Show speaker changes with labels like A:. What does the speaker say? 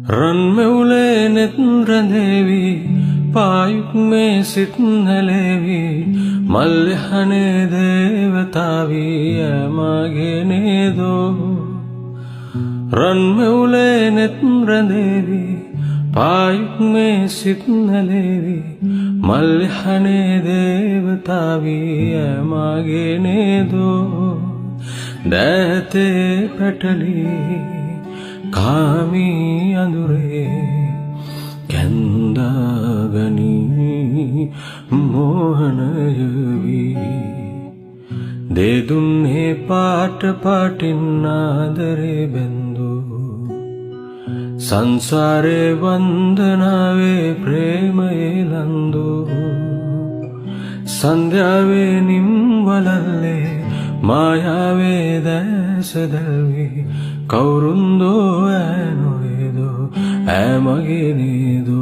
A: රන් මෙවුලේ නෙත් රැඳේවි පායුක් මේ සිත් නැලේවි මල්යහනේ දේවතාවී ඇමගේ නේදෝ රන් මෙවුලේ නෙත් රැඳේවි පායුක් මේ සිත් නැලේවි මල්යහනේ දේවතාවී ඇමගේ නේදෝ දෑතේ පැටලී කාමී අඳුරේ කැන්දාගනී මෝහනයවී දෙදුන්නේ පාට පාටින් ආදරේ බැන්දු සංසාරේ වන්දනාවේ ප්‍රේමයේ ලන්දු සන්ධ්‍යාවේ නිම්වලල්ලේ මායාවේ දැසදල්වි කවුරුන්දෝ ඈ නොවේදෝ ඈ මගේ නේදෝ